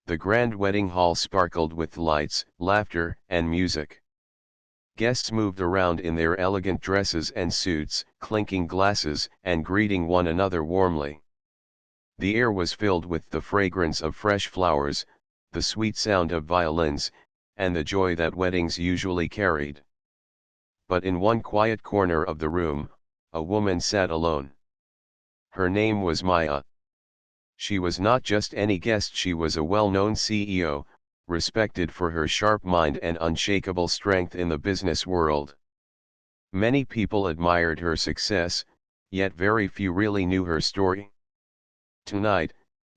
The grand wedding hall sparkled with lights, laughter, and music. Guests moved around in their elegant dresses and suits, clinking glasses and greeting one another warmly. The air was filled with the fragrance of fresh flowers, the sweet sound of violins, and the joy that weddings usually carried. But in one quiet corner of the room, a woman sat alone. Her name was Maya. She was not just any guest, she was a well-known CEO, respected for her sharp mind and unshakable strength in the business world. Many people admired her success, yet very few really knew her story. Tonight,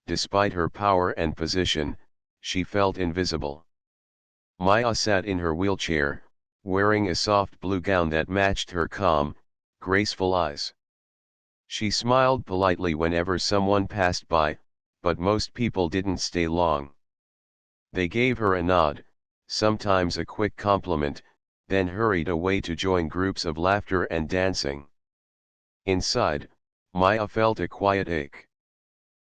despite her power and position, she felt invisible. Maya sat in her wheelchair, wearing a soft blue gown that matched her calm, graceful eyes. She smiled politely whenever someone passed by, but most people didn't stay long. They gave her a nod, sometimes a quick compliment, then hurried away to join groups of laughter and dancing. Inside, Maya felt a quiet ache.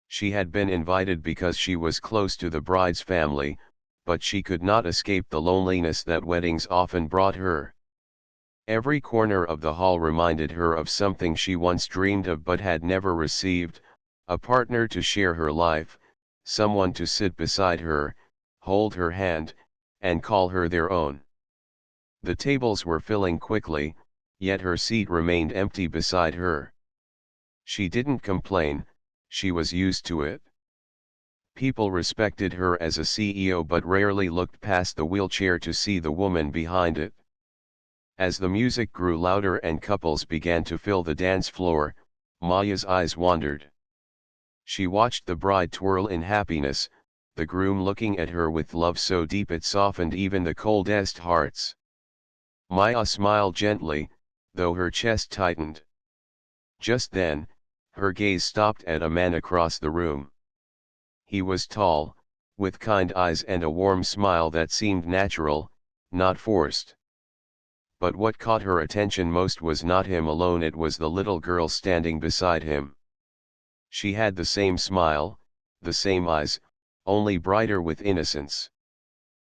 She had been invited because she was close to the bride's family, but she could not escape the loneliness that weddings often brought her. Every corner of the hall reminded her of something she once dreamed of but had never received: a partner to share her life, someone to sit beside her, hold her hand, and call her their own. The tables were filling quickly, yet her seat remained empty beside her. She didn't complain, she was used to it. People respected her as a CEO but rarely looked past the wheelchair to see the woman behind it. As the music grew louder and couples began to fill the dance floor, Maya's eyes wandered. She watched the bride twirl in happiness, the groom looking at her with love so deep it softened even the coldest hearts. Maya smiled gently, though her chest tightened. Just then, her gaze stopped at a man across the room. He was tall, with kind eyes and a warm smile that seemed natural, not forced. But what caught her attention most was not him alone, it was the little girl standing beside him. She had the same smile, the same eyes, only brighter with innocence.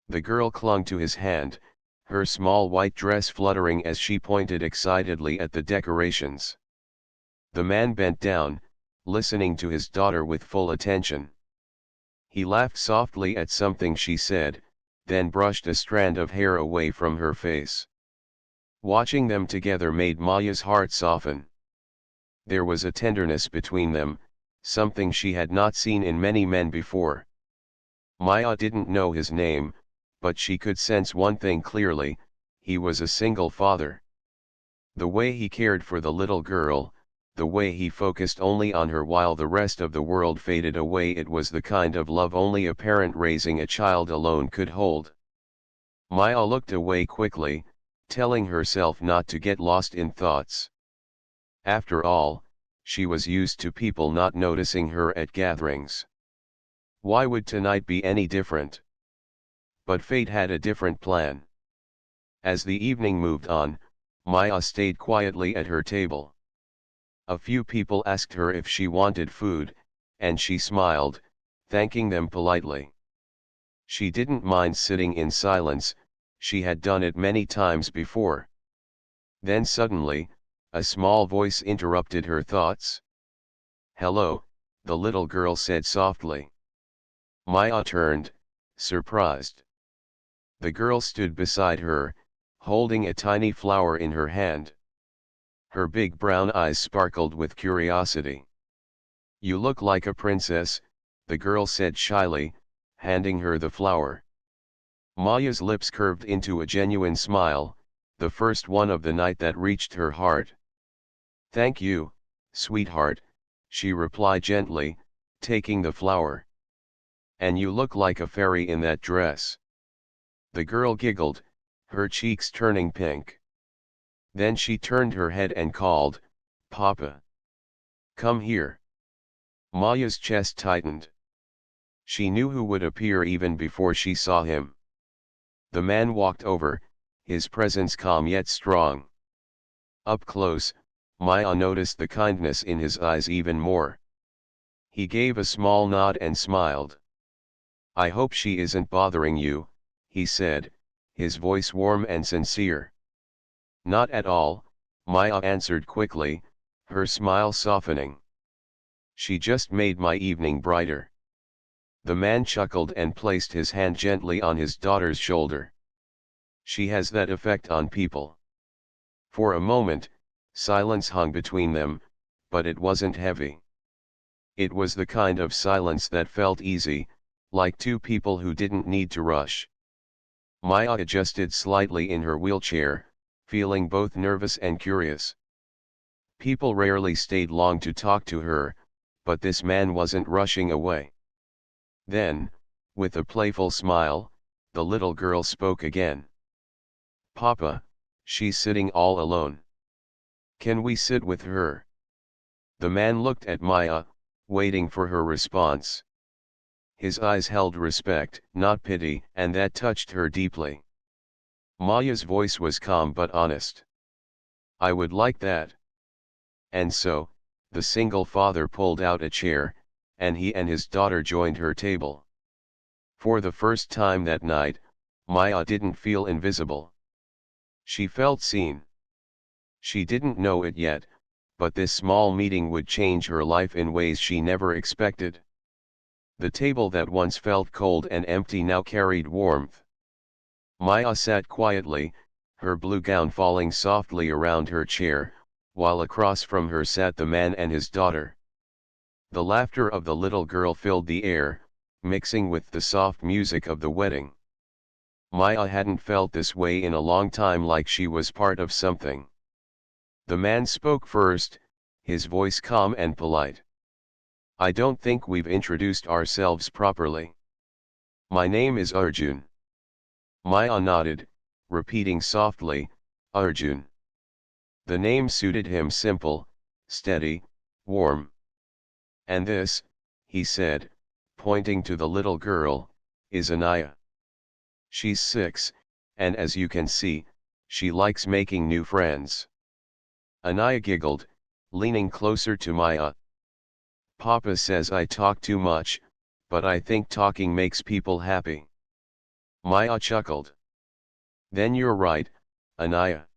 The girl clung to his hand, her small white dress fluttering as she pointed excitedly at the decorations. The man bent down, listening to his daughter with full attention. He laughed softly at something she said, then brushed a strand of hair away from her face. Watching them together made Maya's heart soften. There was a tenderness between them, something she had not seen in many men before. Maya didn't know his name, but she could sense one thing clearly: he was a single father. The way he cared for the little girl, the way he focused only on her while the rest of the world faded away, it was the kind of love only a parent raising a child alone could hold. Maya looked away quickly, telling herself not to get lost in thoughts. After all, she was used to people not noticing her at gatherings. Why would tonight be any different? But fate had a different plan. As the evening moved on, Maya stayed quietly at her table. A few people asked her if she wanted food, and she smiled, thanking them politely. She didn't mind sitting in silence, she had done it many times before. Then suddenly, a small voice interrupted her thoughts. "Hello," the little girl said softly. Maya turned, surprised. The girl stood beside her, holding a tiny flower in her hand. Her big brown eyes sparkled with curiosity. "You look like a princess," the girl said shyly, handing her the flower. Maya's lips curved into a genuine smile, the first one of the night that reached her heart. "Thank you, sweetheart," she replied gently, taking the flower. "And you look like a fairy in that dress." The girl giggled, her cheeks turning pink. Then she turned her head and called, "Papa. Come here." Maya's chest tightened. She knew who would appear even before she saw him. The man walked over, his presence calm yet strong. Up close, Maya noticed the kindness in his eyes even more. He gave a small nod and smiled. I hope she isn't bothering you, he said, his voice warm and sincere. Not at all, Maya answered quickly, her smile softening. She just made my evening brighter. The man chuckled and placed his hand gently on his daughter's shoulder. She has that effect on people. For a moment, silence hung between them, but it wasn't heavy. It was the kind of silence that felt easy, like two people who didn't need to rush. Maya adjusted slightly in her wheelchair, feeling both nervous and curious. People rarely stayed long to talk to her, but this man wasn't rushing away. Then, with a playful smile, the little girl spoke again. Papa, she's sitting all alone. Can we sit with her? The man looked at Maya, waiting for her response. His eyes held respect, not pity, and that touched her deeply. Maya's voice was calm but honest. I would like that. And so, the single father pulled out a chair, and he and his daughter joined her table. For the first time that night, Maya didn't feel invisible. She felt seen. She didn't know it yet, but this small meeting would change her life in ways she never expected. The table that once felt cold and empty now carried warmth. Maya sat quietly, her blue gown falling softly around her chair, while across from her sat the man and his daughter. The laughter of the little girl filled the air, mixing with the soft music of the wedding. Maya hadn't felt this way in a long time, like she was part of something. The man spoke first, his voice calm and polite. I don't think we've introduced ourselves properly. My name is Arjun. Maya nodded, repeating softly, Arjun. The name suited him, simple, steady, warm. And this, he said, pointing to the little girl, is Anaya. She's 6, and as you can see, she likes making new friends. Anaya giggled, leaning closer to Maya. Papa says I talk too much, but I think talking makes people happy. Maya chuckled. Then you're right, Anaya.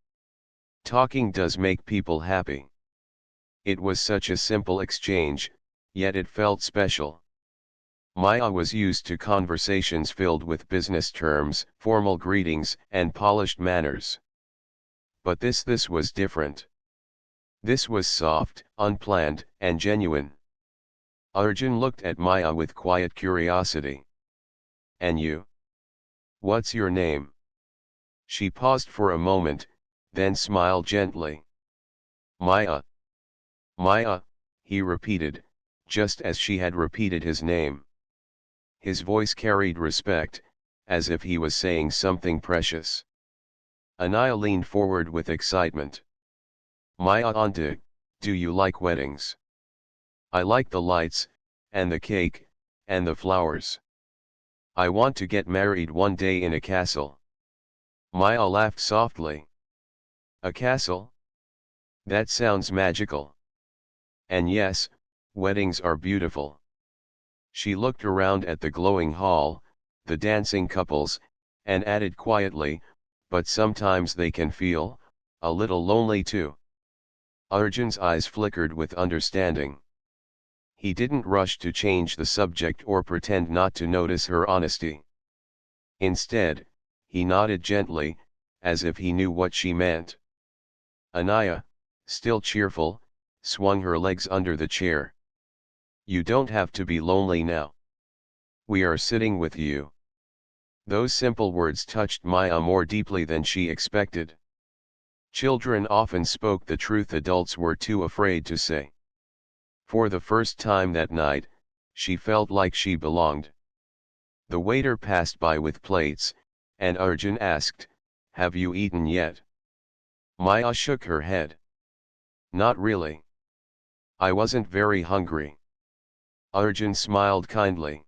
Talking does make people happy. It was such a simple exchange, yet it felt special. Maya was used to conversations filled with business terms, formal greetings, and polished manners. But this was different. This was soft, unplanned, and genuine. Arjun looked at Maya with quiet curiosity. And you? What's your name? She paused for a moment, then smiled gently. Maya. Maya, he repeated, just as she had repeated his name. His voice carried respect, as if he was saying something precious. Anaya leaned forward with excitement. Maya auntie, do you like weddings? I like the lights, and the cake, and the flowers. I want to get married one day in a castle. Maya laughed softly. A castle? That sounds magical. And yes, weddings are beautiful. She looked around at the glowing hall, the dancing couples, and added quietly, but sometimes they can feel a little lonely too. Arjun's eyes flickered with understanding. He didn't rush to change the subject or pretend not to notice her honesty. Instead, he nodded gently, as if he knew what she meant. Anaya, still cheerful, swung her legs under the chair. You don't have to be lonely now. We are sitting with you. Those simple words touched Maya more deeply than she expected. Children often spoke the truth adults were too afraid to say. For the first time that night, she felt like she belonged. The waiter passed by with plates, and Arjun asked, Have you eaten yet? Maya shook her head. Not really. I wasn't very hungry. Arjun smiled kindly.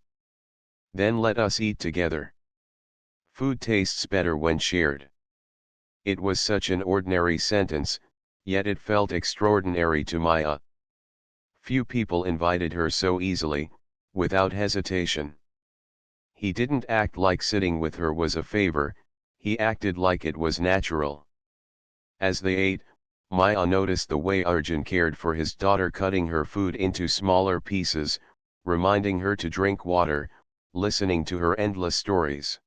Then let us eat together. Food tastes better when shared. It was such an ordinary sentence, yet it felt extraordinary to Maya. Few people invited her so easily, without hesitation. He didn't act like sitting with her was a favor, he acted like it was natural. As they ate, Maya noticed the way Arjun cared for his daughter, cutting her food into smaller pieces, reminding her to drink water, listening to her endless stories.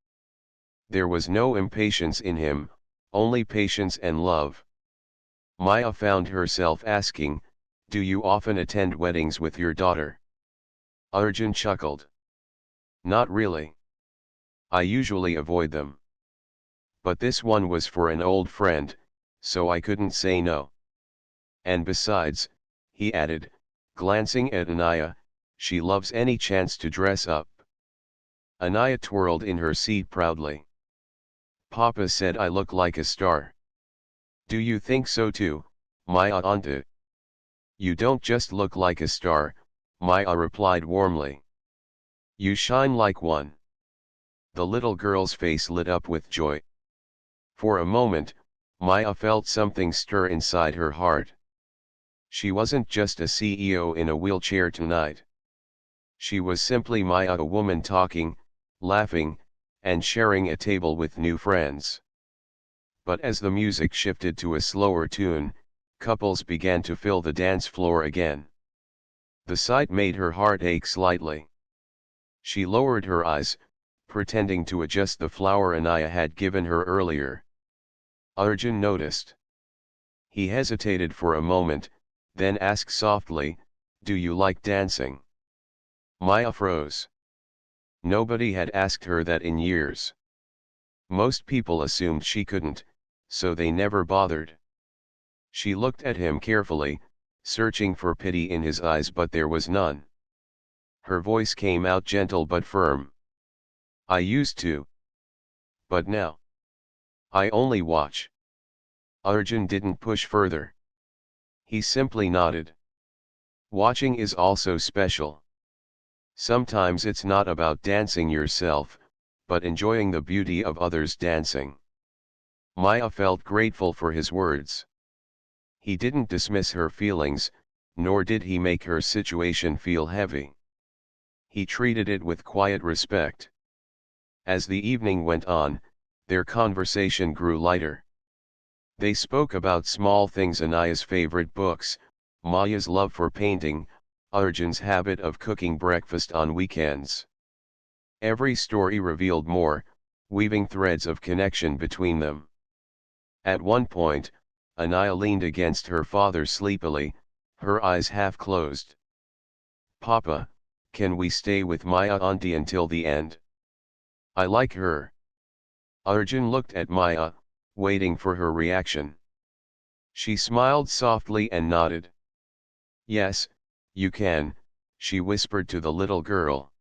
There was no impatience in him, only patience and love. Maya found herself asking, "Do you often attend weddings with your daughter?" Arjun chuckled. "Not really. I usually avoid them. But this one was for an old friend, so I couldn't say no. And besides," he added, glancing at Anaya, "she loves any chance to dress up." Anaya twirled in her seat proudly. "Papa said I look like a star." "Do you think so too, Maya Auntie?" "You don't just look like a star," Maya replied warmly. "You shine like one." The little girl's face lit up with joy. For a moment, Maya felt something stir inside her heart. She wasn't just a CEO in a wheelchair tonight. She was simply Maya, a woman talking, laughing, and sharing a table with new friends. But as the music shifted to a slower tune, couples began to fill the dance floor again. The sight made her heart ache slightly. She lowered her eyes, pretending to adjust the flower Anaya had given her earlier. Arjun noticed. He hesitated for a moment, then asked softly, "Do you like dancing?" Maya froze. Nobody had asked her that in years. Most people assumed she couldn't, so they never bothered. She looked at him carefully, searching for pity in his eyes, but there was none. Her voice came out gentle but firm. "I used to. But now, I only watch." Arjun didn't push further. He simply nodded. Watching is also special. Sometimes it's not about dancing yourself, but enjoying the beauty of others dancing. Maya felt grateful for his words. He didn't dismiss her feelings, nor did he make her situation feel heavy. He treated it with quiet respect. As the evening went on, their conversation grew lighter. They spoke about small things: Anaya's favorite books, Maya's love for painting, Arjun's habit of cooking breakfast on weekends. Every story revealed more, weaving threads of connection between them. At one point, Anaya leaned against her father sleepily, her eyes half closed. "Papa, can we stay with Maya Auntie until the end? I like her." Arjun looked at Maya, waiting for her reaction. She smiled softly and nodded. "Yes, you can," she whispered to the little girl.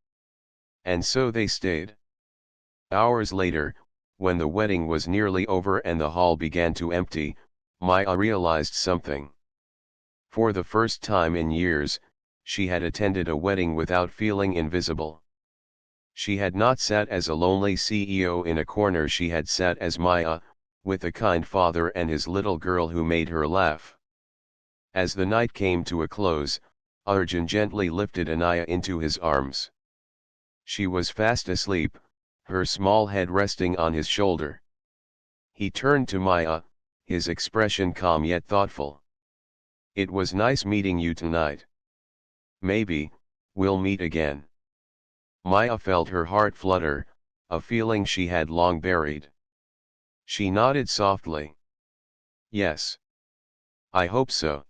And so they stayed. Hours later, when the wedding was nearly over and the hall began to empty, Maya realized something. For the first time in years, she had attended a wedding without feeling invisible. She had not sat as a lonely CEO in a corner, she had sat as Maya, with a kind father and his little girl who made her laugh. As the night came to a close, Arjun gently lifted Anaya into his arms. She was fast asleep, her small head resting on his shoulder. He turned to Maya, his expression calm yet thoughtful. "It was nice meeting you tonight. Maybe we'll meet again." Maya felt her heart flutter, a feeling she had long buried. She nodded softly. "Yes. I hope so."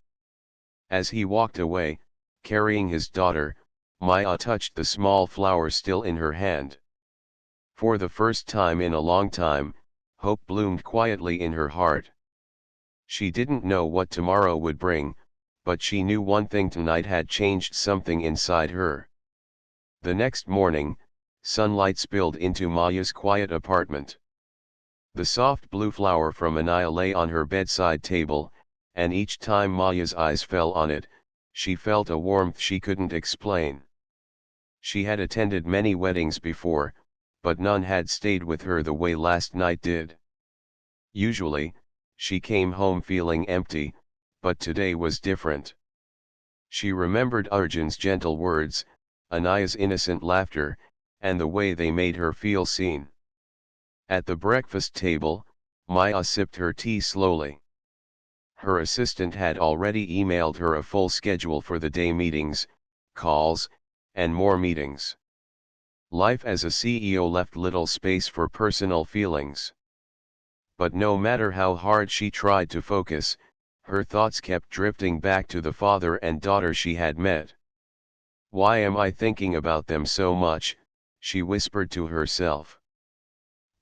As he walked away, carrying his daughter, Maya touched the small flower still in her hand. For the first time in a long time, hope bloomed quietly in her heart. She didn't know what tomorrow would bring, but she knew one thing: tonight had changed something inside her. The next morning, sunlight spilled into Maya's quiet apartment. The soft blue flower from Anaya lay on her bedside table, and each time Maya's eyes fell on it, she felt a warmth she couldn't explain. She had attended many weddings before, but none had stayed with her the way last night did. Usually, she came home feeling empty, but today was different. She remembered Arjun's gentle words, Anaya's innocent laughter, and the way they made her feel seen. At the breakfast table, Maya sipped her tea slowly. Her assistant had already emailed her a full schedule for the day: meetings, calls, and more meetings. Life as a CEO left little space for personal feelings. But no matter how hard she tried to focus, her thoughts kept drifting back to the father and daughter she had met. "Why am I thinking about them so much?" she whispered to herself.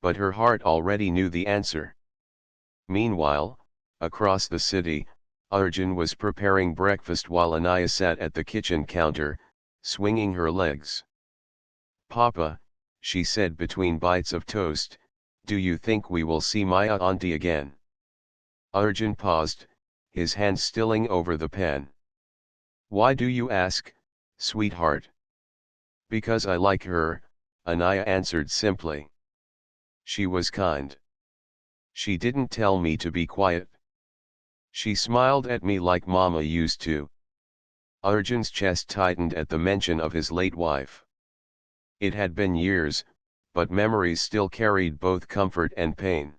But her heart already knew the answer. Meanwhile, across the city, Arjun was preparing breakfast while Anaya sat at the kitchen counter, swinging her legs. "Papa," she said between bites of toast, "do you think we will see Maya auntie again?" Arjun paused, his hand stilling over the pen. "Why do you ask, sweetheart?" "Because I like her," Anaya answered simply. "She was kind. She didn't tell me to be quiet. She smiled at me like Mama used to." Arjun's chest tightened at the mention of his late wife. It had been years, but memories still carried both comfort and pain.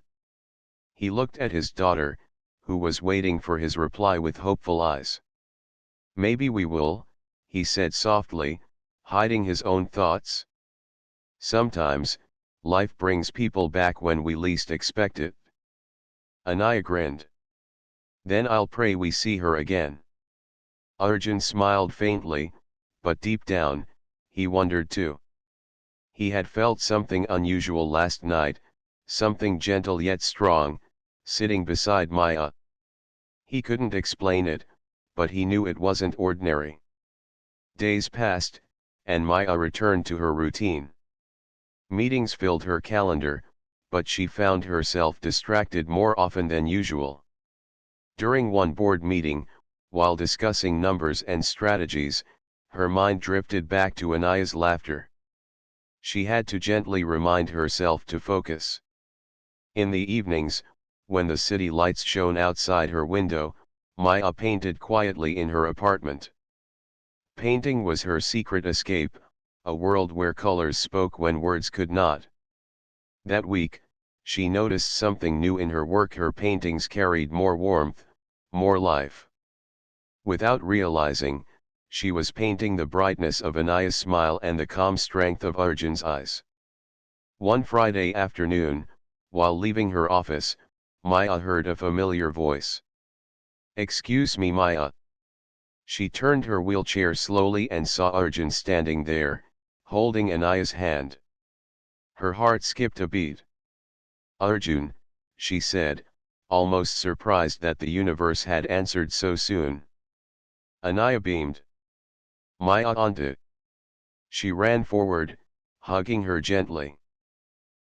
He looked at his daughter, who was waiting for his reply with hopeful eyes. "Maybe we will," he said softly, hiding his own thoughts. "Sometimes, life brings people back when we least expect it." Anaya grinned. "Then I'll pray we see her again." Arjun smiled faintly, but deep down, he wondered too. He had felt something unusual last night, something gentle yet strong, sitting beside Maya. He couldn't explain it, but he knew it wasn't ordinary. Days passed, and Maya returned to her routine. Meetings filled her calendar, but she found herself distracted more often than usual. During one board meeting, while discussing numbers and strategies, her mind drifted back to Anaya's laughter. She had to gently remind herself to focus. In the evenings, when the city lights shone outside her window, Maya painted quietly in her apartment. Painting was her secret escape, a world where colors spoke when words could not. That week, she noticed something new in her work: her paintings carried more warmth, more life. Without realizing, she was painting the brightness of Anaya's smile and the calm strength of Arjun's eyes. One Friday afternoon, while leaving her office, Maya heard a familiar voice. "Excuse me, Maya." She turned her wheelchair slowly and saw Arjun standing there, holding Anaya's hand. Her heart skipped a beat. "Arjun," she said, almost surprised that the universe had answered so soon. Anaya beamed. "Maya auntie." She ran forward, hugging her gently.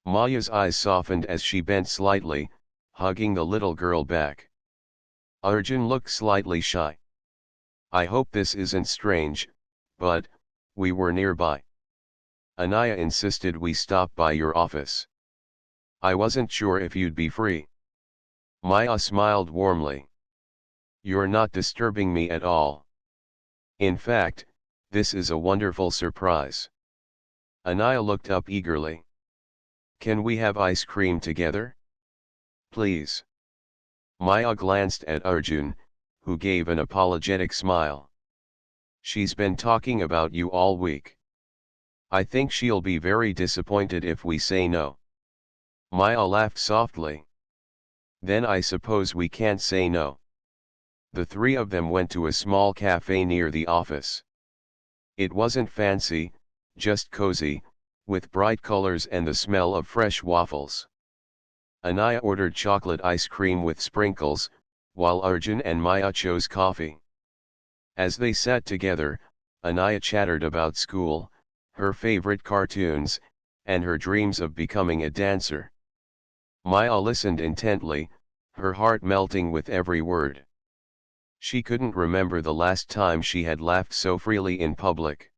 Maya's eyes softened as she bent slightly, hugging the little girl back. Arjun looked slightly shy. "I hope this isn't strange, but we were nearby. Anaya insisted we stop by your office. I wasn't sure if you'd be free." Maya smiled warmly. "You're not disturbing me at all. In fact, this is a wonderful surprise." Anaya looked up eagerly. "Can we have ice cream together? Please." Maya glanced at Arjun, who gave an apologetic smile. "She's been talking about you all week. I think she'll be very disappointed if we say no." Maya laughed softly. "Then I suppose we can't say no." The three of them went to a small cafe near the office. It wasn't fancy, just cozy, with bright colors and the smell of fresh waffles. Anaya ordered chocolate ice cream with sprinkles, while Arjun and Maya chose coffee. As they sat together, Anaya chattered about school, her favorite cartoons, and her dreams of becoming a dancer. Maya listened intently, her heart melting with every word. She couldn't remember the last time she had laughed so freely in public.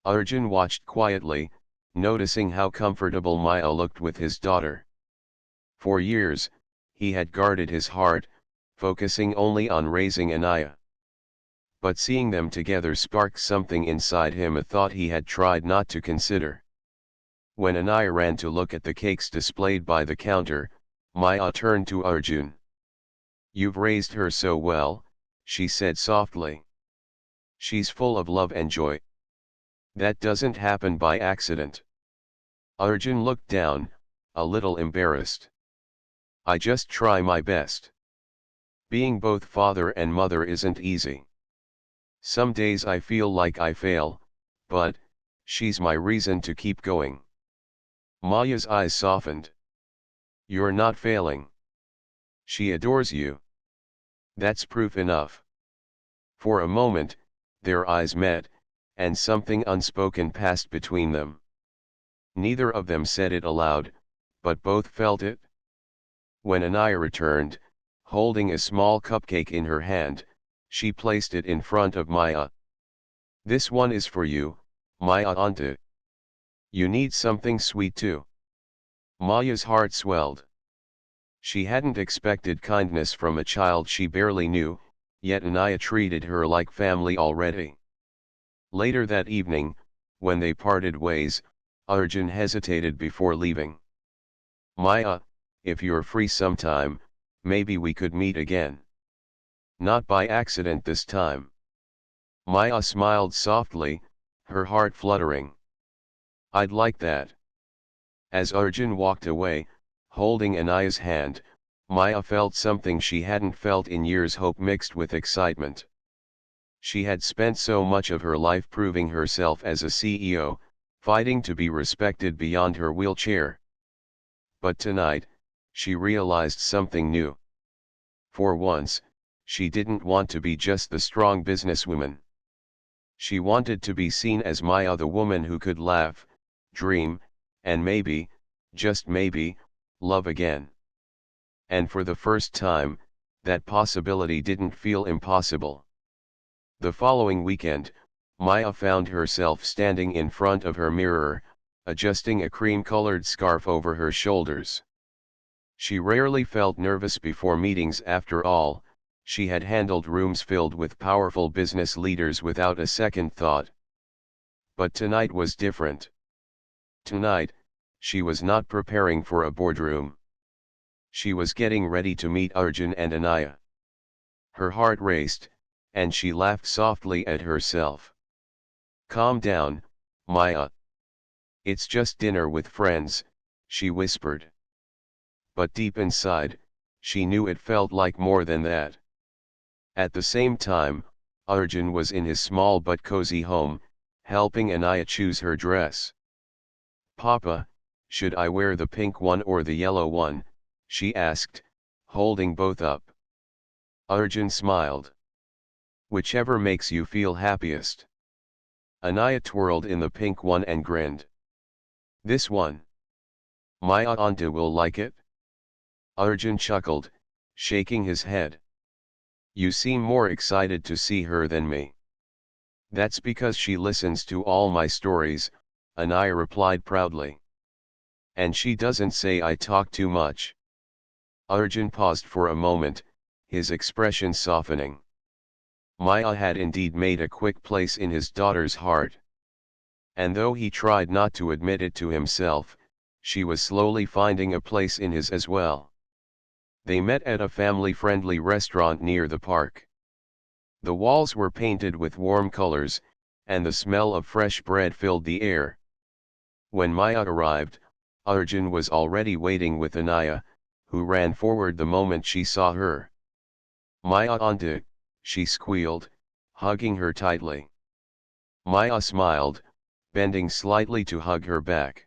Arjun watched quietly, noticing how comfortable Maya looked with his daughter. For years, he had guarded his heart, focusing only on raising Anaya. But seeing them together sparked something inside him, a thought he had tried not to consider. When Anaya ran to look at the cakes displayed by the counter, Maya turned to Arjun. "You've raised her so well," she said softly. "She's full of love and joy. That doesn't happen by accident." Arjun looked down, a little embarrassed. "I just try my best. Being both father and mother isn't easy. Some days I feel like I fail, but she's my reason to keep going." Maya's eyes softened. "You're not failing. She adores you. That's proof enough." For a moment, their eyes met, and something unspoken passed between them. Neither of them said it aloud, but both felt it. When Anaya returned, holding a small cupcake in her hand, she placed it in front of Maya. "This one is for you, Maya Auntie. You need something sweet too." Maya's heart swelled. She hadn't expected kindness from a child she barely knew, yet Anaya treated her like family already. Later that evening, when they parted ways, Arjun hesitated before leaving. "Maya, if you're free sometime, maybe we could meet again. Not by accident this time." Maya smiled softly, her heart fluttering. "I'd like that." As Arjun walked away, holding Anaya's hand, Maya felt something she hadn't felt in years: hope mixed with excitement. She had spent so much of her life proving herself as a CEO, fighting to be respected beyond her wheelchair. But tonight, she realized something new. For once, she didn't want to be just the strong businesswoman. She wanted to be seen as Maya, the woman who could laugh, dream, and maybe, just maybe, love again. And for the first time, that possibility didn't feel impossible. The following weekend, Maya found herself standing in front of her mirror, adjusting a cream-colored scarf over her shoulders. She rarely felt nervous before meetings. After all, she had handled rooms filled with powerful business leaders without a second thought. But tonight was different. Tonight, she was not preparing for a boardroom. She was getting ready to meet Arjun and Anaya. Her heart raced, and she laughed softly at herself. "Calm down, Maya. It's just dinner with friends," she whispered. But deep inside, she knew it felt like more than that. At the same time, Arjun was in his small but cozy home, helping Anaya choose her dress. "Papa, should I wear the pink one or the yellow one?" she asked, holding both up. Arjun smiled. "Whichever makes you feel happiest." Anaya twirled in the pink one and grinned. "This one. Maya Auntie will like it." Arjun chuckled, shaking his head. "You seem more excited to see her than me." "That's because she listens to all my stories," Anaya replied proudly. "And she doesn't say I talk too much." Arjun paused for a moment, his expression softening. Maya had indeed made a quick place in his daughter's heart. And though he tried not to admit it to himself, she was slowly finding a place in his as well. They met at a family-friendly restaurant near the park. The walls were painted with warm colors, and the smell of fresh bread filled the air. When Maya arrived, Arjun was already waiting with Anaya, who ran forward the moment she saw her. "Maya Auntie," she squealed, hugging her tightly. Maya smiled, bending slightly to hug her back.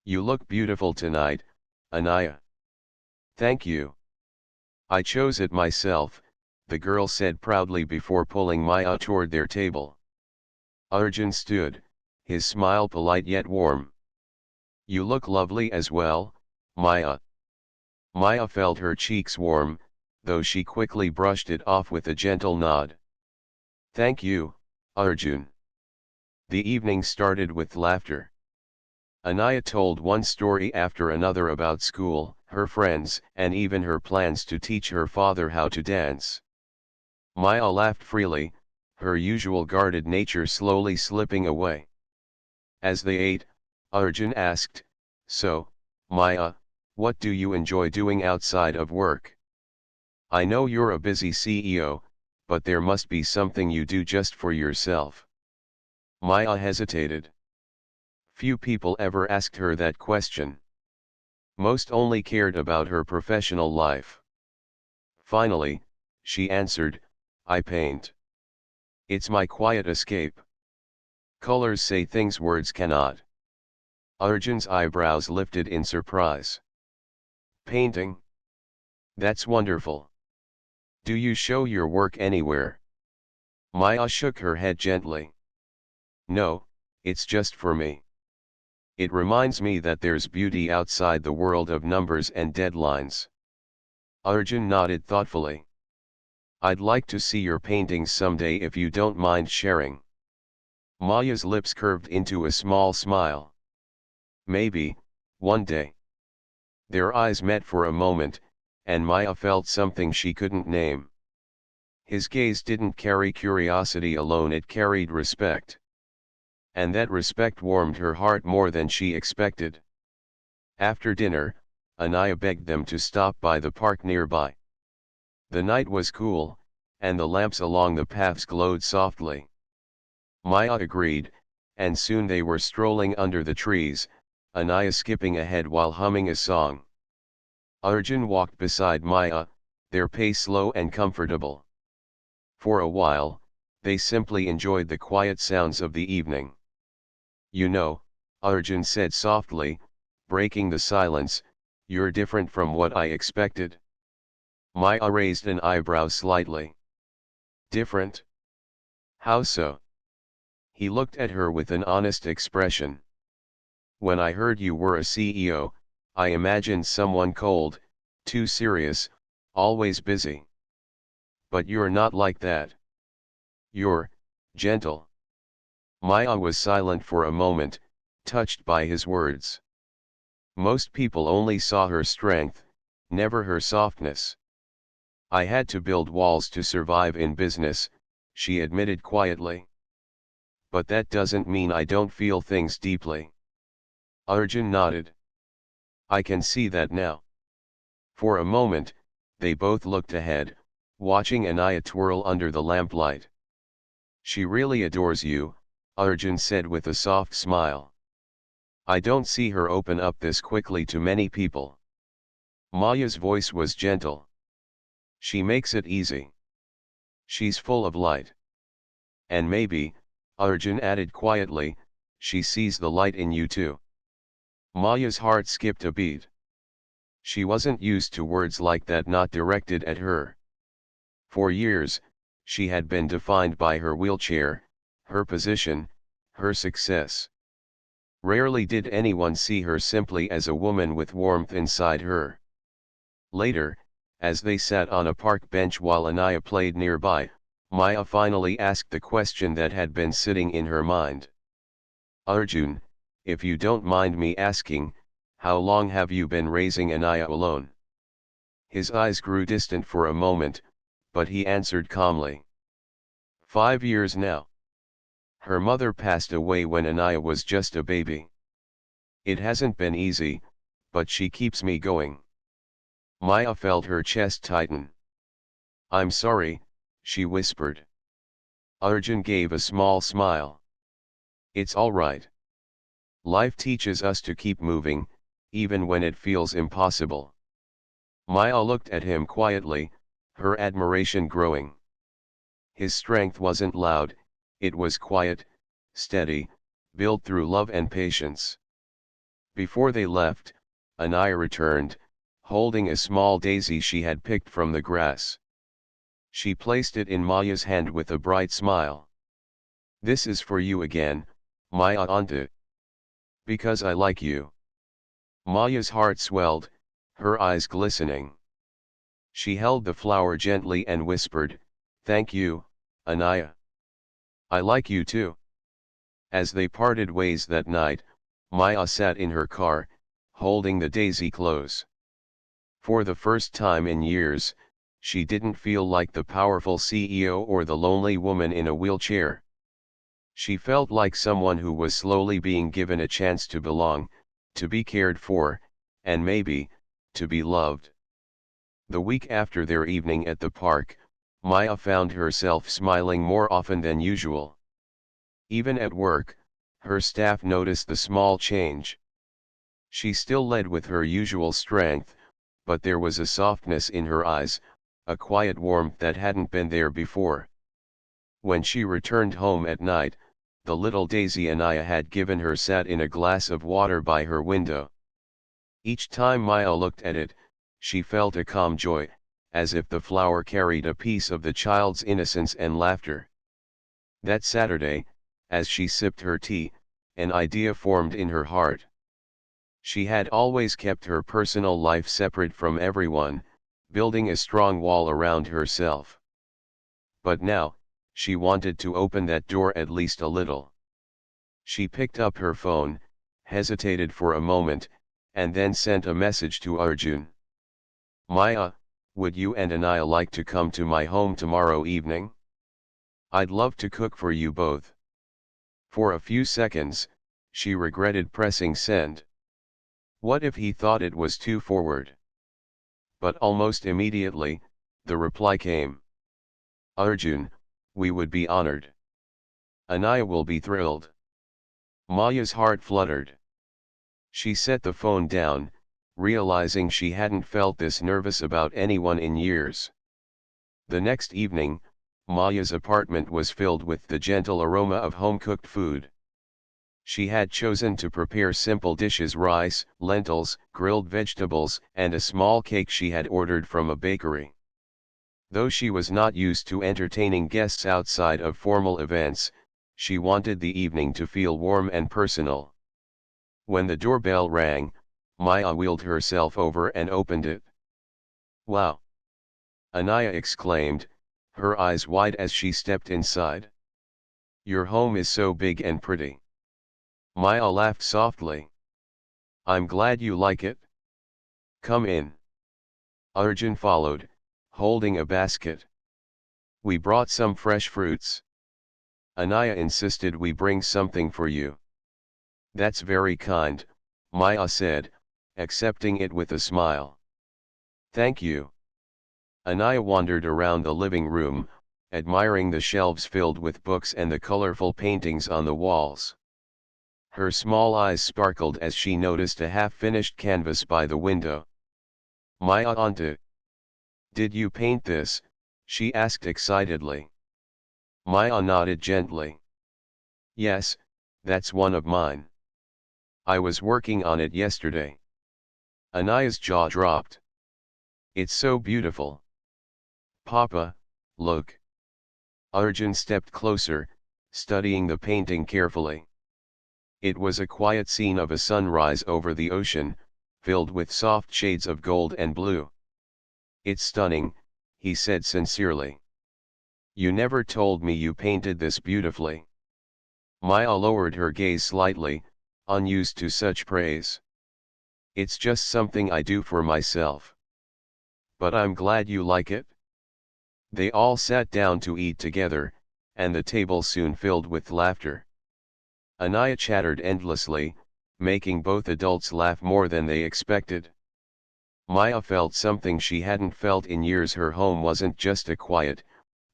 "You look beautiful tonight, Anaya." "Thank you. I chose it myself," the girl said proudly before pulling Maya toward their table. Arjun stood, his smile polite yet warm. "You look lovely as well, Maya." Maya felt her cheeks warm, though she quickly brushed it off with a gentle nod. "Thank you, Arjun." The evening started with laughter. Anaya told one story after another about school, her friends, and even her plans to teach her father how to dance. Maya laughed freely, her usual guarded nature slowly slipping away. As they ate, Arjun asked, "So, Maya, what do you enjoy doing outside of work? I know you're a busy CEO, but there must be something you do just for yourself." Maya hesitated. Few people ever asked her that question. Most only cared about her professional life. Finally, she answered, "I paint. It's my quiet escape. Colors say things words cannot." Arjun's eyebrows lifted in surprise. "Painting? That's wonderful. Do you show your work anywhere?" Maya shook her head gently. "No, it's just for me. It reminds me that there's beauty outside the world of numbers and deadlines." Arjun nodded thoughtfully. "I'd like to see your paintings someday if you don't mind sharing." Maya's lips curved into a small smile. "Maybe, one day." Their eyes met for a moment, and Maya felt something she couldn't name. His gaze didn't carry curiosity alone, it carried respect. And that respect warmed her heart more than she expected. After dinner, Anaya begged them to stop by the park nearby. The night was cool, and the lamps along the paths glowed softly. Maya agreed, and soon they were strolling under the trees, Anaya skipping ahead while humming a song. Arjun walked beside Maya, their pace slow and comfortable. For a while, they simply enjoyed the quiet sounds of the evening. "You know," Arjun said softly, breaking the silence, "you're different from what I expected." Maya raised an eyebrow slightly. "Different? How so?" He looked at her with an honest expression. "When I heard you were a CEO, I imagined someone cold, too serious, always busy. But you're not like that. You're gentle." Maya was silent for a moment, touched by his words. Most people only saw her strength, never her softness. "I had to build walls to survive in business," she admitted quietly. "But that doesn't mean I don't feel things deeply." Arjun nodded. "I can see that now." For a moment, they both looked ahead, watching Anaya twirl under the lamplight. "She really adores you," Arjun said with a soft smile. "I don't see her open up this quickly to many people." Maya's voice was gentle. "She makes it easy. She's full of light. And maybe," Arjun added quietly, "she sees the light in you too." Maya's heart skipped a beat. She wasn't used to words like that not directed at her. For years, she had been defined by her wheelchair, her position, her success. Rarely did anyone see her simply as a woman with warmth inside her. Later, as they sat on a park bench while Anaya played nearby, Maya finally asked the question that had been sitting in her mind. "Arjun, if you don't mind me asking, how long have you been raising Anaya alone?" His eyes grew distant for a moment, but he answered calmly. 5 years now. Her mother passed away when Anaya was just a baby. It hasn't been easy, but she keeps me going." Maya felt her chest tighten. "I'm sorry," she whispered. Arjun gave a small smile. "It's all right. Life teaches us to keep moving, even when it feels impossible." Maya looked at him quietly, her admiration growing. His strength wasn't loud, it was quiet, steady, built through love and patience. Before they left, Anaya returned, holding a small daisy she had picked from the grass. She placed it in Maya's hand with a bright smile. "This is for you again, Maya Auntie. Because I like you." Maya's heart swelled, her eyes glistening. She held the flower gently and whispered, "Thank you, Anaya. I like you too." As they parted ways that night, Maya sat in her car, holding the daisy close. For the first time in years, she didn't feel like the powerful CEO or the lonely woman in a wheelchair. She felt like someone who was slowly being given a chance to belong, to be cared for, and maybe, to be loved. The week after their evening at the park, Maya found herself smiling more often than usual. Even at work, her staff noticed the small change. She still led with her usual strength, but there was a softness in her eyes, a quiet warmth that hadn't been there before. When she returned home at night, the little daisy Anaya had given her sat in a glass of water by her window. Each time Maya looked at it, she felt a calm joy, as if the flower carried a piece of the child's innocence and laughter. That Saturday, as she sipped her tea, an idea formed in her heart. She had always kept her personal life separate from everyone, building a strong wall around herself. But now, she wanted to open that door at least a little. She picked up her phone, hesitated for a moment, and then sent a message to Arjun. Maya, would you and Anaya like to come to my home tomorrow evening? I'd love to cook for you both. For a few seconds, she regretted pressing send. What if he thought it was too forward? But almost immediately, the reply came. Arjun, we would be honored. Anaya will be thrilled. Maya's heart fluttered. She set the phone down, realizing she hadn't felt this nervous about anyone in years. The next evening, Maya's apartment was filled with the gentle aroma of home-cooked food. She had chosen to prepare simple dishes: rice, lentils, grilled vegetables, and a small cake she had ordered from a bakery. Though she was not used to entertaining guests outside of formal events, she wanted the evening to feel warm and personal. When the doorbell rang, Maya wheeled herself over and opened it. Wow! Anaya exclaimed, her eyes wide as she stepped inside. Your home is so big and pretty. Maya laughed softly. I'm glad you like it. Come in. Arjun followed, holding a basket. We brought some fresh fruits. Anaya insisted we bring something for you. That's very kind, Maya said, accepting it with a smile. Thank you. Anaya wandered around the living room, admiring the shelves filled with books and the colorful paintings on the walls. Her small eyes sparkled as she noticed a half-finished canvas by the window. Maya auntie. Did you paint this? She asked excitedly. Maya nodded gently. Yes, that's one of mine. I was working on it yesterday. Anaya's jaw dropped. It's so beautiful. Papa, look. Arjun stepped closer, studying the painting carefully. It was a quiet scene of a sunrise over the ocean, filled with soft shades of gold and blue. It's stunning, he said sincerely. You never told me you painted this beautifully. Maya lowered her gaze slightly, unused to such praise. It's just something I do for myself. But I'm glad you like it. They all sat down to eat together, and the table soon filled with laughter. Anaya chattered endlessly, making both adults laugh more than they expected. Maya felt something she hadn't felt in years. Her home wasn't just a quiet,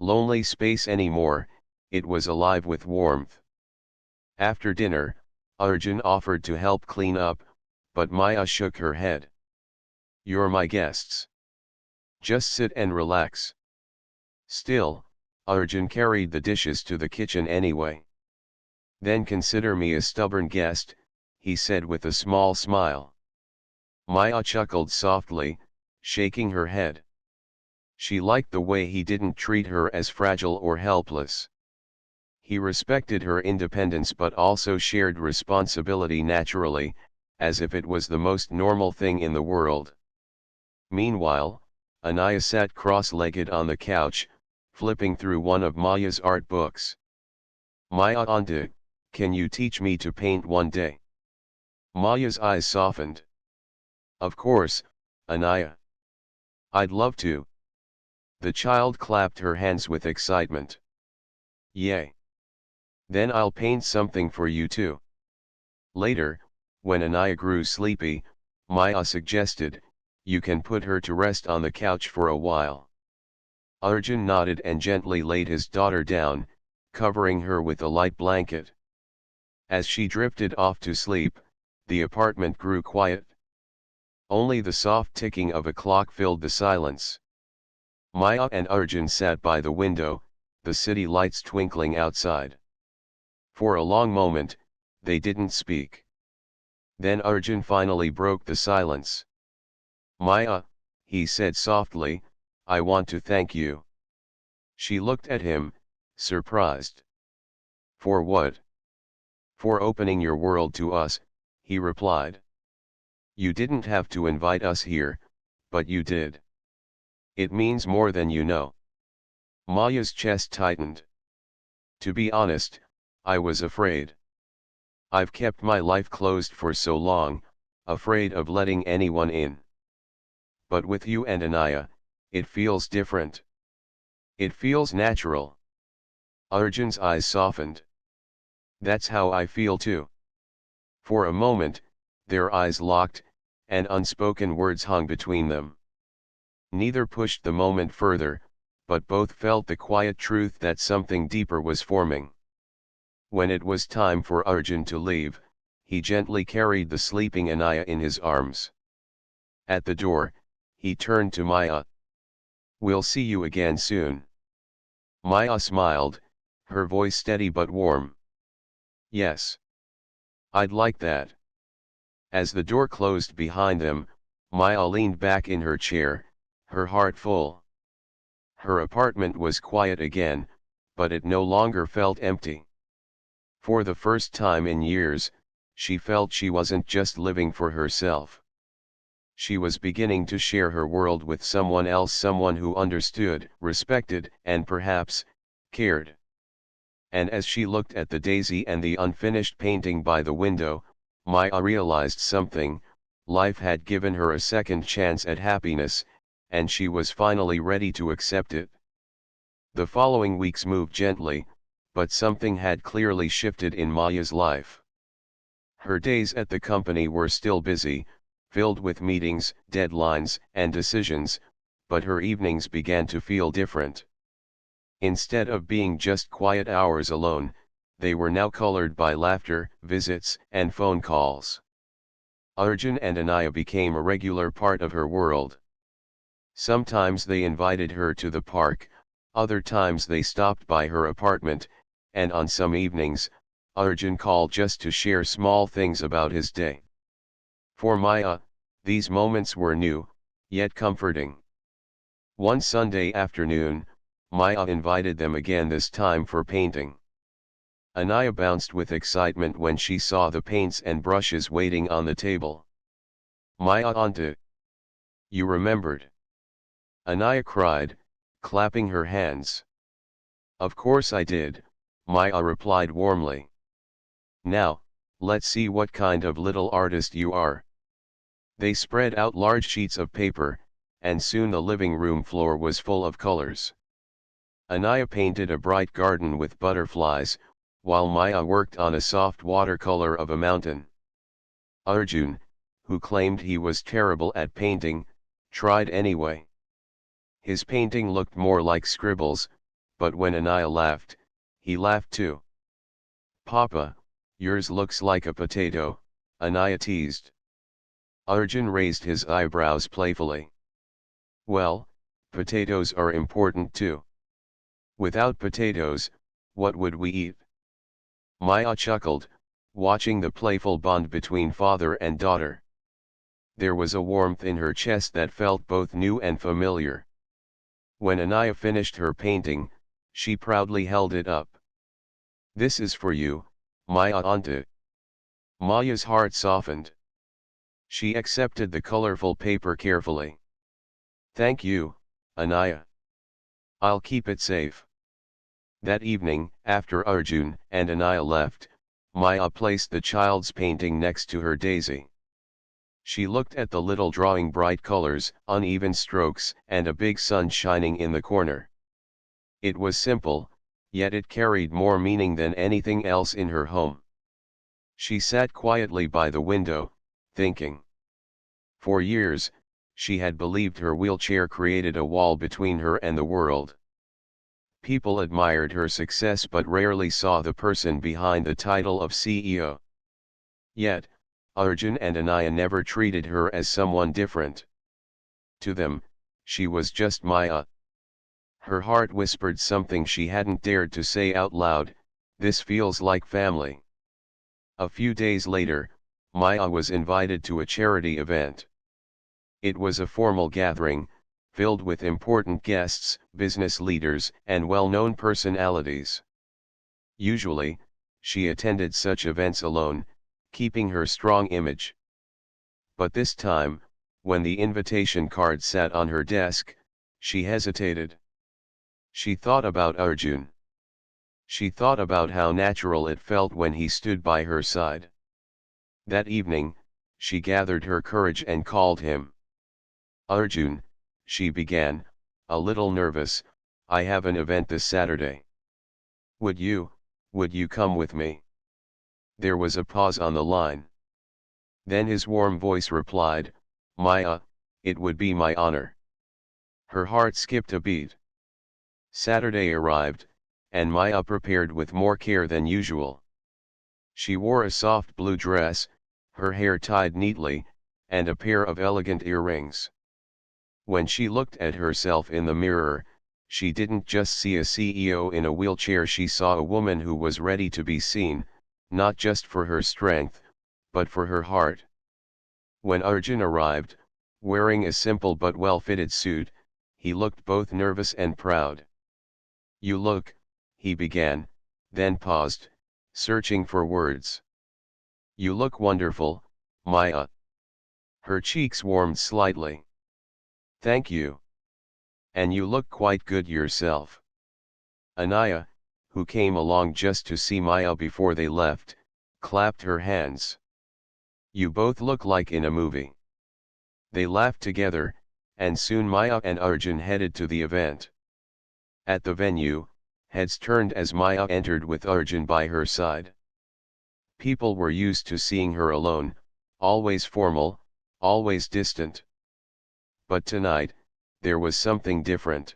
lonely space anymore, it was alive with warmth. After dinner, Arjun offered to help clean up, but Maya shook her head. You're my guests. Just sit and relax. Still, Arjun carried the dishes to the kitchen anyway. Then consider me a stubborn guest, he said with a small smile. Maya chuckled softly, shaking her head. She liked the way he didn't treat her as fragile or helpless. He respected her independence but also shared responsibility naturally, as if it was the most normal thing in the world. Meanwhile, Anaya sat cross-legged on the couch, flipping through one of Maya's art books. Maya auntie, can you teach me to paint one day? Maya's eyes softened. Of course, Anaya. I'd love to. The child clapped her hands with excitement. Yay! Then I'll paint something for you too. Later, when Anaya grew sleepy, Maya suggested, you can put her to rest on the couch for a while. Arjun nodded and gently laid his daughter down, covering her with a light blanket. As she drifted off to sleep, the apartment grew quiet. Only the soft ticking of a clock filled the silence. Maya and Arjun sat by the window, the city lights twinkling outside. For a long moment, they didn't speak. Then Arjun finally broke the silence. Maya, he said softly, I want to thank you. She looked at him, surprised. For what? For opening your world to us, he replied. You didn't have to invite us here, but you did. It means more than you know. Maya's chest tightened. To be honest, I was afraid. I've kept my life closed for so long, afraid of letting anyone in. But with you and Anaya, it feels different. It feels natural. Arjun's eyes softened. That's how I feel too. For a moment, their eyes locked, and unspoken words hung between them. Neither pushed the moment further, but both felt the quiet truth that something deeper was forming. When it was time for Arjun to leave, he gently carried the sleeping Anaya in his arms. At the door, he turned to Maya. We'll see you again soon. Maya smiled, her voice steady but warm. Yes. I'd like that. As the door closed behind them, Maya leaned back in her chair, her heart full. Her apartment was quiet again, but it no longer felt empty. For the first time in years, she felt she wasn't just living for herself. She was beginning to share her world with someone else, someone who understood, respected, and perhaps, cared. And as she looked at the daisy and the unfinished painting by the window, Maya realized something. Life had given her a second chance at happiness, and she was finally ready to accept it. The following weeks moved gently, but something had clearly shifted in Maya's life. Her days at the company were still busy, filled with meetings, deadlines, and decisions, but her evenings began to feel different. Instead of being just quiet hours alone, they were now colored by laughter, visits, and phone calls. Arjun and Anaya became a regular part of her world. Sometimes they invited her to the park, other times they stopped by her apartment, and on some evenings, Arjun called just to share small things about his day. For Maya, these moments were new, yet comforting. One Sunday afternoon, Maya invited them again, this time for painting. Anaya bounced with excitement when she saw the paints and brushes waiting on the table. Maya, auntie, you remembered? Anaya cried, clapping her hands. Of course I did, Maya replied warmly. Now, let's see what kind of little artist you are. They spread out large sheets of paper, and soon the living room floor was full of colors. Anaya painted a bright garden with butterflies, while Maya worked on a soft watercolor of a mountain. Arjun, who claimed he was terrible at painting, tried anyway. His painting looked more like scribbles, but when Anaya laughed, he laughed too. Papa, yours looks like a potato, Anaya teased. Arjun raised his eyebrows playfully. Well, potatoes are important too. Without potatoes, what would we eat? Maya chuckled, watching the playful bond between father and daughter. There was a warmth in her chest that felt both new and familiar. When Anaya finished her painting, she proudly held it up. This is for you, Maya auntie. Maya's heart softened. She accepted the colorful paper carefully. Thank you, Anaya. I'll keep it safe. That evening, after Arjun and Anaya left, Maya placed the child's painting next to her daisy. She looked at the little drawing, bright colors, uneven strokes, and a big sun shining in the corner. It was simple, yet it carried more meaning than anything else in her home. She sat quietly by the window, thinking. For years, she had believed her wheelchair created a wall between her and the world. People admired her success but rarely saw the person behind the title of CEO. Yet, Arjun and Anaya never treated her as someone different. To them, she was just Maya. Her heart whispered something she hadn't dared to say out loud: "This feels like family." A few days later, Maya was invited to a charity event. It was a formal gathering, filled with important guests, business leaders, and well-known personalities. Usually, she attended such events alone, keeping her strong image. But this time, when the invitation card sat on her desk, she hesitated. She thought about Arjun. She thought about how natural it felt when he stood by her side. That evening, she gathered her courage and called him. "Arjun," she began, a little nervous, "I have an event this Saturday. Would you come with me?" There was a pause on the line. Then his warm voice replied, "Maya, it would be my honor." Her heart skipped a beat. Saturday arrived, and Maya prepared with more care than usual. She wore a soft blue dress, her hair tied neatly, and a pair of elegant earrings. When she looked at herself in the mirror, she didn't just see a CEO in a wheelchair, she saw a woman who was ready to be seen, not just for her strength, but for her heart. When Arjun arrived, wearing a simple but well-fitted suit, he looked both nervous and proud. "You look," he began, then paused, searching for words. "You look wonderful, Maya." Her cheeks warmed slightly. "Thank you. And you look quite good yourself." Anaya, who came along just to see Maya before they left, clapped her hands. "You both look like in a movie." They laughed together, and soon Maya and Arjun headed to the event. At the venue, heads turned as Maya entered with Arjun by her side. People were used to seeing her alone, always formal, always distant. But tonight, there was something different.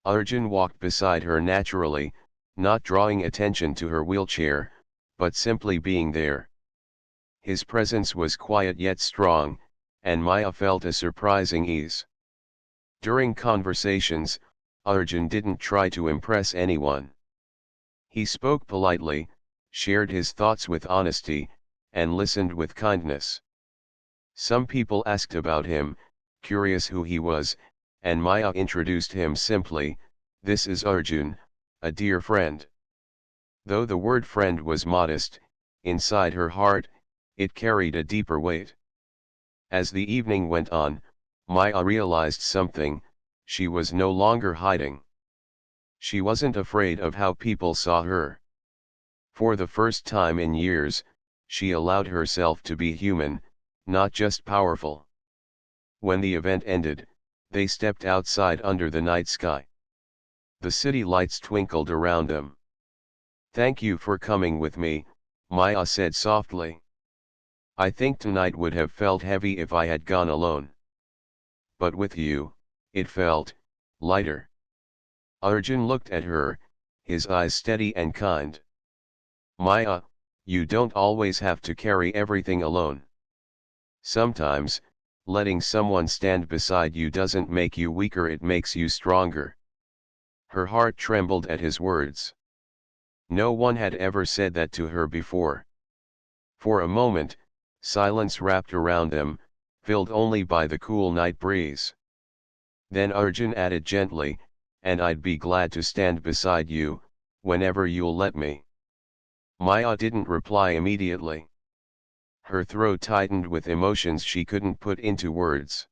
Arjun walked beside her naturally, not drawing attention to her wheelchair, but simply being there. His presence was quiet yet strong, and Maya felt a surprising ease. During conversations, Arjun didn't try to impress anyone. He spoke politely, shared his thoughts with honesty, and listened with kindness. Some people asked about him, curious who he was, and Maya introduced him simply, "This is Arjun, a dear friend." Though the word friend was modest, inside her heart, it carried a deeper weight. As the evening went on, Maya realized something: she was no longer hiding. She wasn't afraid of how people saw her. For the first time in years, she allowed herself to be human, not just powerful. When the event ended, they stepped outside under the night sky. The city lights twinkled around them. "Thank you for coming with me," Maya said softly. "I think tonight would have felt heavy if I had gone alone. But with you, it felt lighter." Arjun looked at her, his eyes steady and kind. "Maya, you don't always have to carry everything alone. Sometimes, letting someone stand beside you doesn't make you weaker, it makes you stronger." Her heart trembled at his words. No one had ever said that to her before. For a moment, silence wrapped around them, filled only by the cool night breeze. Then Arjun added gently, "And I'd be glad to stand beside you, whenever you'll let me." Maya didn't reply immediately. Her throat tightened with emotions she couldn't put into words.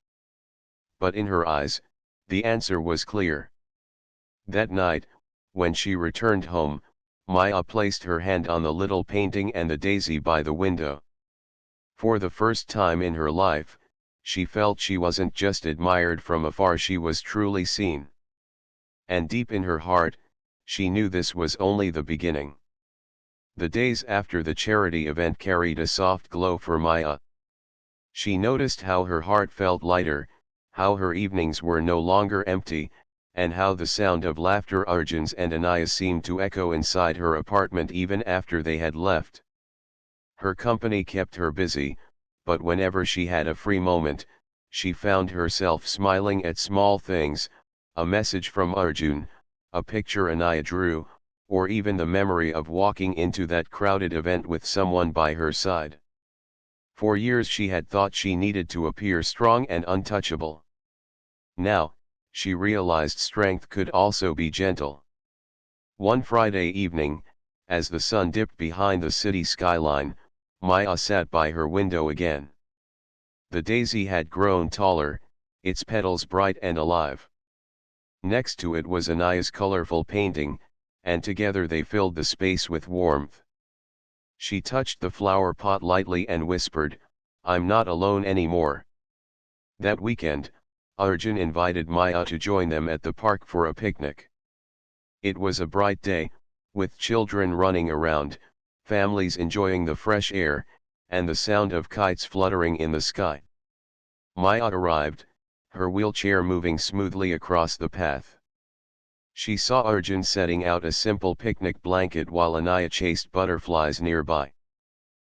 But in her eyes, the answer was clear. That night, when she returned home, Maya placed her hand on the little painting and the daisy by the window. For the first time in her life, she felt she wasn't just admired from afar, she was truly seen. And deep in her heart, she knew this was only the beginning. The days after the charity event carried a soft glow for Maya. She noticed how her heart felt lighter, how her evenings were no longer empty, and how the sound of laughter Arjun's and Anaya's seemed to echo inside her apartment even after they had left. Her company kept her busy, but whenever she had a free moment, she found herself smiling at small things, a message from Arjun, a picture Anaya drew, or even the memory of walking into that crowded event with someone by her side. For years she had thought she needed to appear strong and untouchable. Now, she realized strength could also be gentle. One Friday evening, as the sun dipped behind the city skyline, Maya sat by her window again. The daisy had grown taller, its petals bright and alive. Next to it was Anaya's colorful painting, and together they filled the space with warmth. She touched the flower pot lightly and whispered, "I'm not alone anymore." That weekend, Arjun invited Maya to join them at the park for a picnic. It was a bright day, with children running around, families enjoying the fresh air, and the sound of kites fluttering in the sky. Maya arrived, her wheelchair moving smoothly across the path. She saw Arjun setting out a simple picnic blanket while Anaya chased butterflies nearby.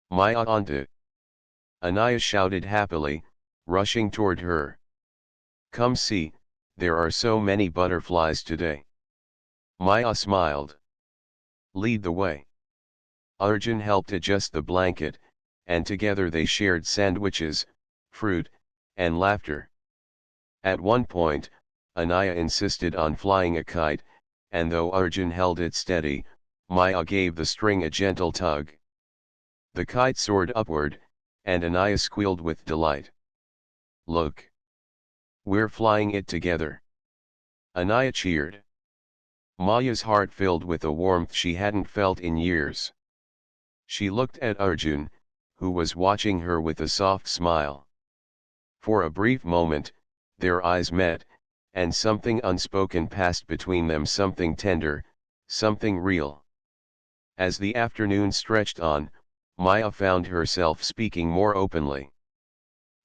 "Maya onto!" Anaya shouted happily, rushing toward her. "Come see, there are so many butterflies today." Maya smiled. "Lead the way." Arjun helped adjust the blanket, and together they shared sandwiches, fruit, and laughter. At one point, Anaya insisted on flying a kite, and though Arjun held it steady, Maya gave the string a gentle tug. The kite soared upward, and Anaya squealed with delight. "Look! We're flying it together!" Anaya cheered. Maya's heart filled with a warmth she hadn't felt in years. She looked at Arjun, who was watching her with a soft smile. For a brief moment, their eyes met, and something unspoken passed between them, something tender, something real. As the afternoon stretched on, Maya found herself speaking more openly.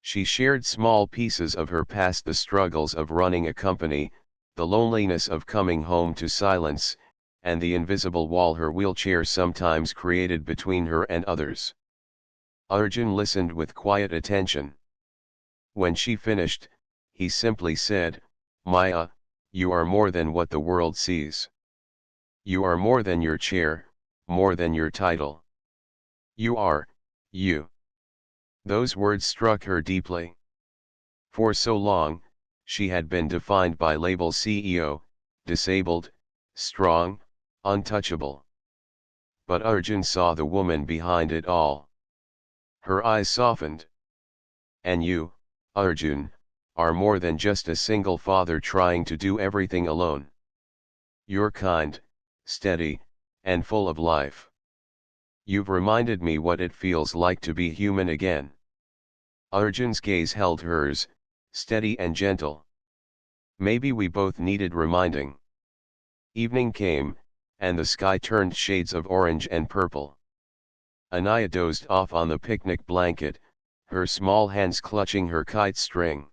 She shared small pieces of her past, the struggles of running a company, the loneliness of coming home to silence, and the invisible wall her wheelchair sometimes created between her and others. Arjun listened with quiet attention. When she finished, he simply said, "Maya, you are more than what the world sees. You are more than your chair, more than your title. You are, you." Those words struck her deeply. For so long, she had been defined by labels: CEO, disabled, strong, untouchable. But Arjun saw the woman behind it all. Her eyes softened. "And you, Arjun, are more than just a single father trying to do everything alone. You're kind, steady, and full of life. You've reminded me what it feels like to be human again." Arjun's gaze held hers, steady and gentle. Maybe we both needed reminding. Evening came, and the sky turned shades of orange and purple. Anaya dozed off on the picnic blanket, her small hands clutching her kite string.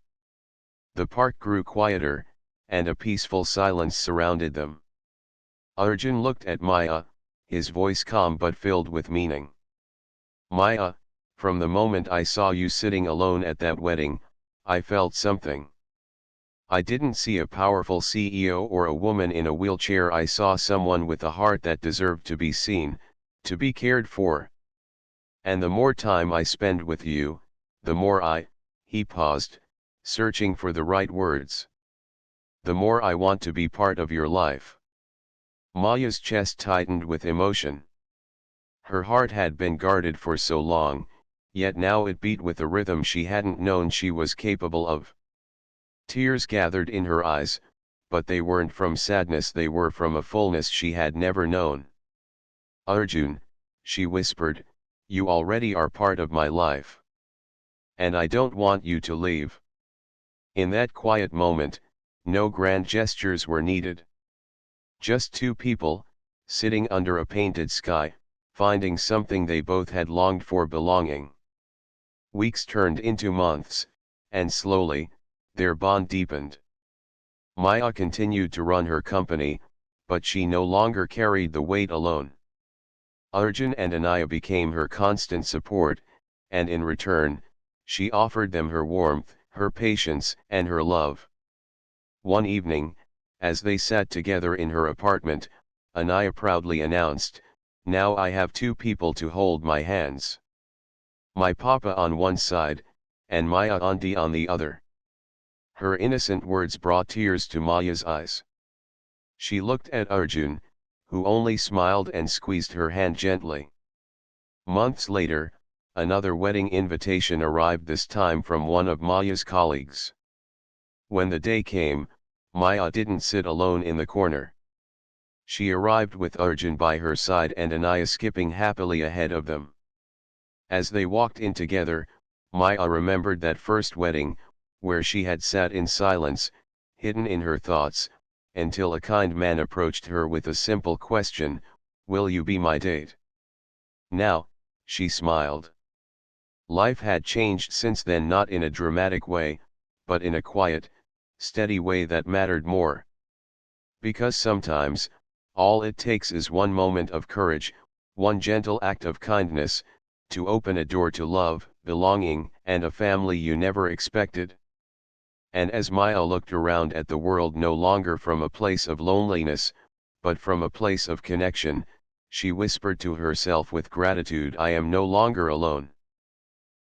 The park grew quieter, and a peaceful silence surrounded them. Arjun looked at Maya, his voice calm but filled with meaning. "Maya, from the moment I saw you sitting alone at that wedding, I felt something. I didn't see a powerful CEO or a woman in a wheelchair. I saw someone with a heart that deserved to be seen, to be cared for. And the more time I spend with you, the more he paused, searching for the right words. "The more I want to be part of your life." Maya's chest tightened with emotion. Her heart had been guarded for so long, yet now it beat with a rhythm she hadn't known she was capable of. Tears gathered in her eyes, but they weren't from sadness, they were from a fullness she had never known. "Arjun," she whispered, "you already are part of my life. And I don't want you to leave." In that quiet moment, no grand gestures were needed. Just two people, sitting under a painted sky, finding something they both had longed for: belonging. Weeks turned into months, and slowly, their bond deepened. Maya continued to run her company, but she no longer carried the weight alone. Arjun and Anaya became her constant support, and in return, she offered them her warmth, her patience, and her love. One evening, as they sat together in her apartment, Anaya proudly announced, "Now I have two people to hold my hands. My papa on one side, and Maya auntie on the other." Her innocent words brought tears to Maya's eyes. She looked at Arjun, who only smiled and squeezed her hand gently. Months later, another wedding invitation arrived, this time from one of Maya's colleagues. When the day came, Maya didn't sit alone in the corner. She arrived with Arjun by her side and Anaya skipping happily ahead of them. As they walked in together, Maya remembered that first wedding, where she had sat in silence, hidden in her thoughts, until a kind man approached her with a simple question, "Will you be my date?" Now, she smiled. Life had changed since then, not in a dramatic way, but in a quiet, steady way that mattered more. Because sometimes, all it takes is one moment of courage, one gentle act of kindness, to open a door to love, belonging, and a family you never expected. And as Maya looked around at the world, no longer from a place of loneliness, but from a place of connection, she whispered to herself with gratitude, "I am no longer alone."